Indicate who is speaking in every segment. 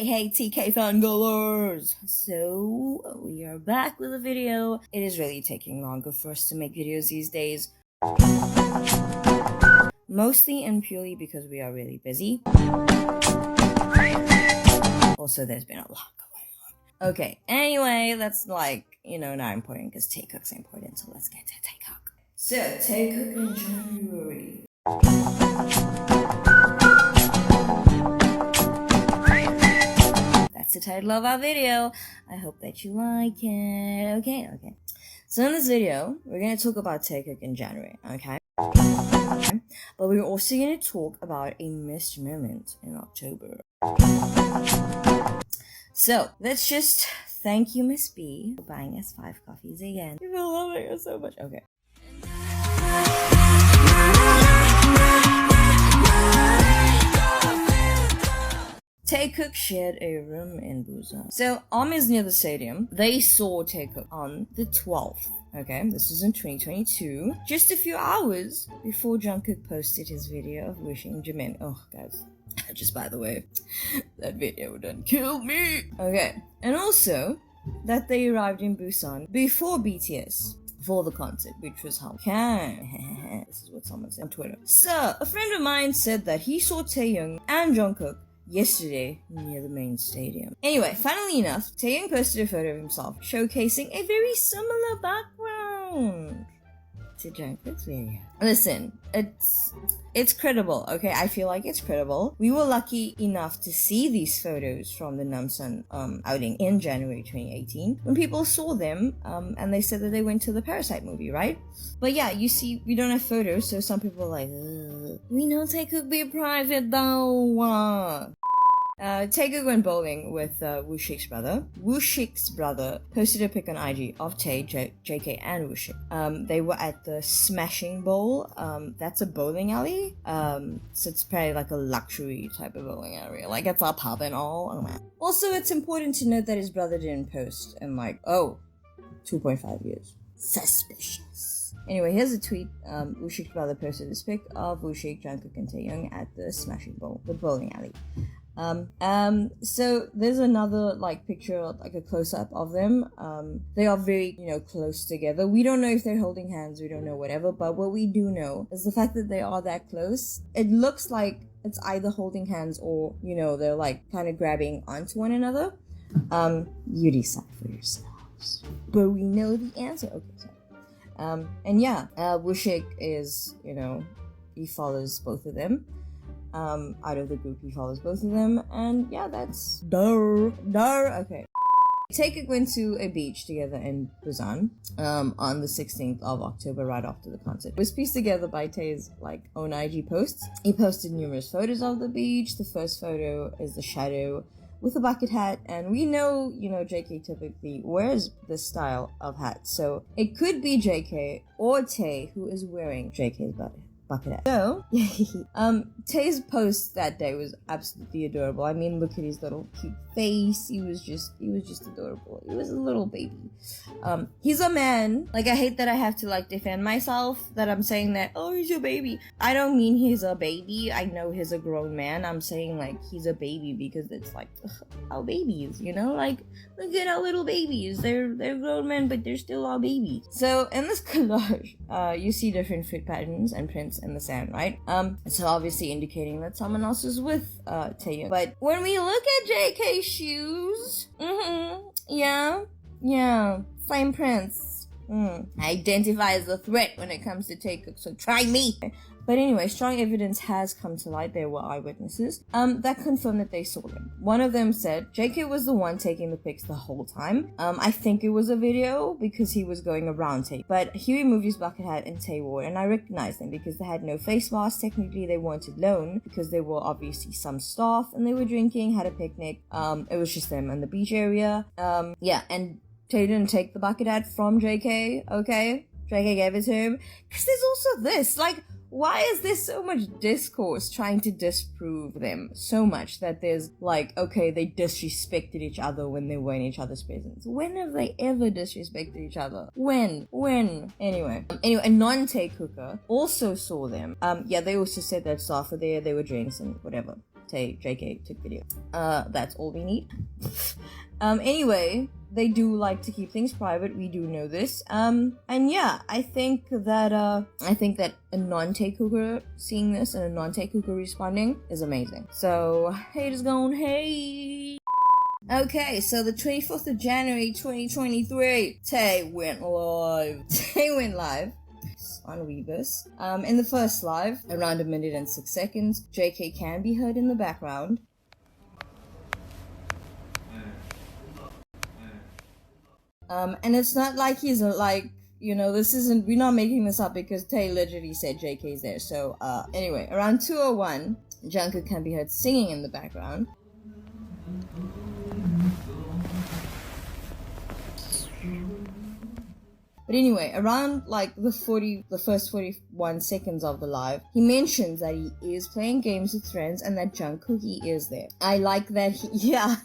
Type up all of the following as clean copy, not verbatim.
Speaker 1: Hey TK fangirls! So, we are back with a video. It is really taking longer for us to make videos these days. Mostly and purely because we are really busy. Also, there's been a lot going on. Okay, anyway, that's not important because Taekook's important, so let's get to Taekook. So, Taekook in January. That's the title of our video. I hope that you like it. Okay. So in this video, we're going to talk about Taekook in January, okay? But we're also going to talk about a missed moment in October. So, let's just thank you, Miss B, for buying us 5 coffees again. You've been loving us so much. Okay. Taekook shared a room in Busan. So, Arm is near the stadium. They saw Taekook on the 12th. Okay, this was in 2022. Just a few hours before Jungkook posted his video of wishing Jimin. Oh, guys. Just by the way, that video done killed me. Okay, and also that they arrived in Busan before BTS for the concert, which was how this is what someone said on Twitter. So, a friend of mine said that he saw Taeyoung and Jungkook yesterday near the main stadium. Anyway, funnily enough, Taeyoung posted a photo of himself showcasing a very similar background to Jungkook's video. Listen, it's credible, okay? I feel like it's credible. We were lucky enough to see these photos from the Namsan outing in January 2018 when people saw them and they said that they went to the Parasite movie, right? But yeah, you see, we don't have photos, so some people are like, we know Taekook be private though. Taekook went bowling with Wooshik's brother. Wooshik's brother posted a pic on IG of Tae, JK, and Wooshik. They were at the Smashing Bowl. That's a bowling alley. So it's probably like a luxury type of bowling area. Like, it's a pub and all. Oh, man. Also, it's important to note that his brother didn't post in 2.5 years. Suspicious. Anyway, here's a tweet. Wooshik's brother posted this pic of Wooshik, Jungkook, and Taeyoung at the Smashing Bowl, the bowling alley. So there's another picture, like a close-up of them. They are very, close together. We don't know if they're holding hands, we don't know whatever, but what we do know is the fact that they are that close. It looks like it's either holding hands or, they're kind of grabbing onto one another. You decide for yourselves. But we know the answer. Okay, sorry. And yeah, Wooshik is, he follows both of them. Out of the group, he follows both of them, and yeah, that's okay. Taekook went to a beach together in Busan on the 16th of October, right after the concert. It was pieced together by Tae's own IG posts. He posted numerous photos of the beach. The first photo is the shadow with a bucket hat, and we know, JK typically wears this style of hat, so it could be JK or Tae who is wearing JK's bucket hat. So, Tae's post that day was absolutely adorable. I mean, look at his little cute face. He was just adorable. He was a little baby. He's a man. I hate that I have to defend myself that I'm saying that, oh, he's your baby. I don't mean he's a baby. I know he's a grown man. I'm saying he's a baby because it's our babies, look at our little babies. They're grown men, but they're still our babies. So in this collage, you see different foot patterns and prints in the sand, right? It's obviously indicating that someone else is with Taeyoung. But when we look at JK's shoes, same prints. Identify as a threat when it comes to Taekook, so try me. But anyway, strong evidence has come to light. There were eyewitnesses that confirmed that they saw them. One of them said JK was the one taking the pics the whole time. I think it was a video because he was going around Tae. But he removed his bucket hat and Tae wore it, and I recognized them because they had no face masks. Technically, they weren't alone because there were obviously some staff and they were drinking, had a picnic. It was just them in the beach area. And Tae didn't take the bucket hat from JK, okay? JK gave it to him. Because there's also this, why is there so much discourse trying to disprove them so much that there's okay, they disrespected each other when they were in each other's presence. When have they ever disrespected each other? When? Anyway, a non-Taekooker also saw them. They also said that staff were there, they were drinks and whatever. JK took video. That's all we need. Anyway, they do like to keep things private. We do know this. And yeah, I think that a non-Taekooker seeing this and a non-Taekooker responding is amazing. So haters gone hate. Okay, so the 24th of January 2023, Tay went live. Tay went live on Weebus. In the first live, around 1 minute and 6 seconds, JK can be heard in the background. And it's not like he's like, you know, we're not making this up because Tay literally said JK's there. So, anyway, around 2:01, Jungkook can be heard singing in the background. But anyway, around like the first 41 seconds of the live, he mentions that he is playing games with friends and that Jungkook is there. I like that yeah.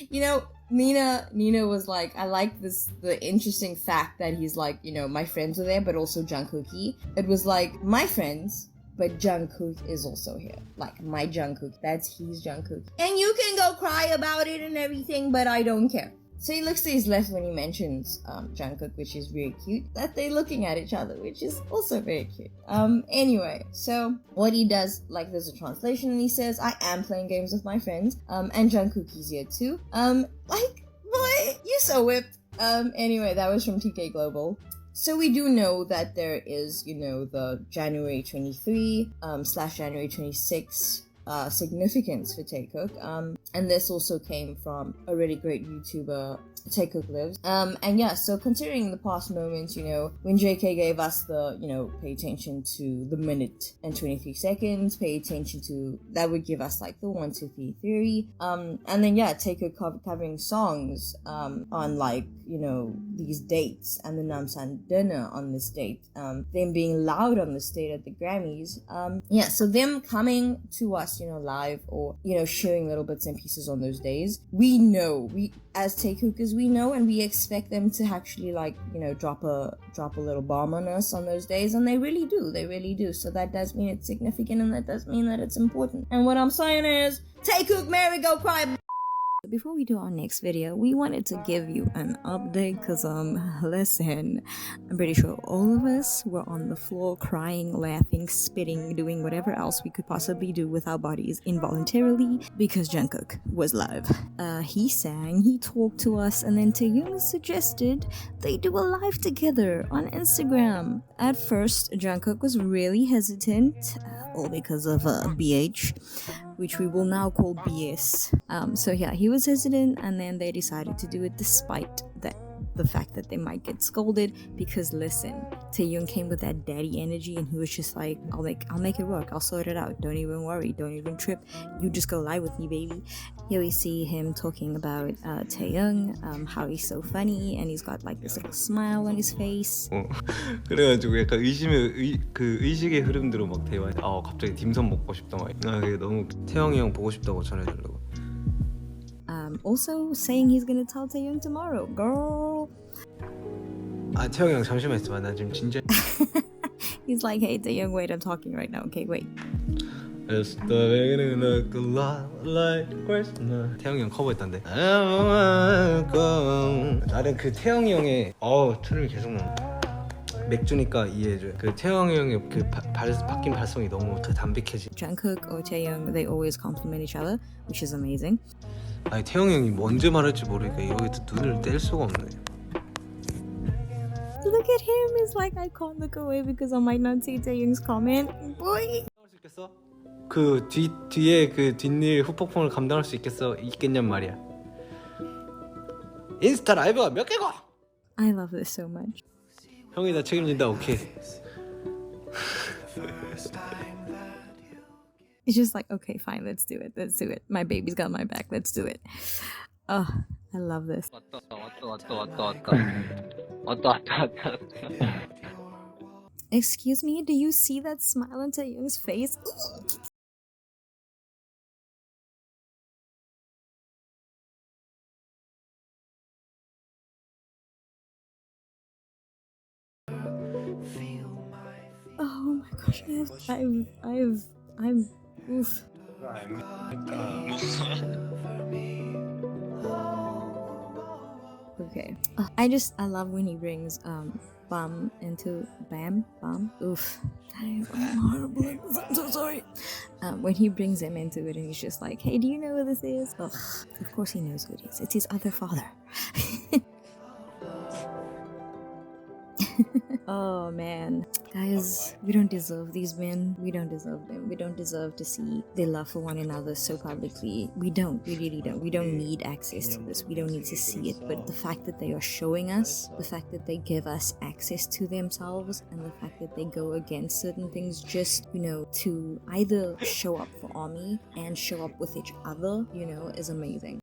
Speaker 1: You know, Nina was like, I like the interesting fact that he's like, you know, my friends are there, but also Jungkook. It was like, my friends, but Jungkook is also here. Like, my Jungkook, that's his Jungkook. And you can go cry about it and everything, but I don't care. So he looks to his left when he mentions Jungkook, which is very cute. That they're looking at each other, which is also very cute. Anyway, so what he does, like there's a translation and he says, I am playing games with my friends, and Jungkook is here too. Like, boy, you so whipped. Anyway, that was from TK Global. So we do know that there is, you know, the January 23 / January 26 significance for Taekook. And this also came from a really great YouTuber, Taekook Lives. And yeah, so considering the past moments, you know, when JK gave us the, you know, pay attention to the minute and 23 seconds, pay attention to, that would give us like the 1, 2, 3 theory. And then yeah, Taekook covering songs, on like, you know, these dates and the Namsan dinner on this date, them being loud on this date at the Grammys. Yeah, so them coming to us, you know, live or, you know, sharing little bits and pieces on those days, we know, as Taekookers, we know, and we expect them to actually, like, you know, drop a little bomb on us on those days, and they really do. So that does mean it's significant, and that does mean that it's important. And what I'm saying is, Taekook, Mary, go cry. Before we do our next video, we wanted to give you an update because, listen, I'm pretty sure all of us were on the floor crying, laughing, spitting, doing whatever else we could possibly do with our bodies involuntarily because Jungkook was live. He sang, he talked to us, and then Taeyoung suggested they do a live together on Instagram. At first, Jungkook was really hesitant, all because of BH, which we will now call BS. So yeah, he was hesitant, and then they decided to do it despite the fact that they might get scolded, because listen, Taeyoung came with that daddy energy, and he was just like, I'll make it work, I'll sort it out, don't even worry, don't even trip, you just go live with me, baby. Here we see him talking about Taeyoung, how he's so funny, and he's got like this little smile on his face.
Speaker 2: 그래가지고 약간 의식의 흐름대로 막 대화해. 갑자기 딤섬 먹고 싶다 막. 그게 너무 태영이 형 보고 싶다고 전해달라고.
Speaker 1: Also saying he's gonna tell Taeyoung tomorrow, girl.
Speaker 2: 태영이 형 잠시만 있어봐, 나 지금 진짜.
Speaker 1: He's like, hey Taeyoung, wait, I'm talking right now. Okay, wait.
Speaker 2: 태영이 형 커버했던데. 나는 그 태영이 형의 트림이 계속 나와. 맥주니까 이해해줘요. 그 태영이 형의 그 바뀐 발성이 너무 담백해지.
Speaker 1: Jungkook or Taeyoung, they always compliment each other, which is amazing.
Speaker 2: 아니 태영이 형이 언제 말할지 모르니까 여기서 눈을 뗄 수가 없네.
Speaker 1: Look at him, it's like I can't look away because I might not see Taeyoung's comment. Boy.
Speaker 2: 그 뒤에 그 뒷일 후폭풍을 감당할 수 있겠냔 말이야. 인스타 라이브가 몇 개고?
Speaker 1: I love this so much.
Speaker 2: 형이 다 책임진다. 오케이.
Speaker 1: It's just like, okay, fine, let's do it. My baby's got my back, let's do it. Oh, I love this.
Speaker 2: 왔다.
Speaker 1: Excuse me, do you see that smile on Taeyoung's face? Oh my gosh, I'm oof. Okay. I love when he brings Bam into Bam. Oof. I'm horrible at this. I'm so sorry. When he brings him into it and he's just like, hey, do you know what this is? Ugh, of course he knows who it is. It's his other father. Oh man, guys, we don't deserve these men. We don't deserve them. We don't deserve to see their love for one another so publicly. We really don't. We don't need access to this. We don't need to see it. But the fact that they are showing us, the fact that they give us access to themselves, and the fact that they go against certain things just, to either show up for Army and show up with each other, is amazing.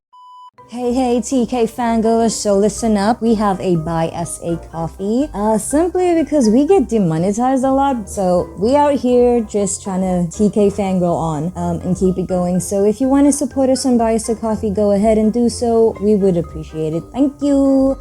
Speaker 1: Hey TK fangirls, so listen up, we have a buy SA coffee, simply because we get demonetized a lot, so we out here just trying to TK fangirl on, and keep it going. So if you want to support us on buy SA coffee, go ahead and do so, we would appreciate it. Thank you.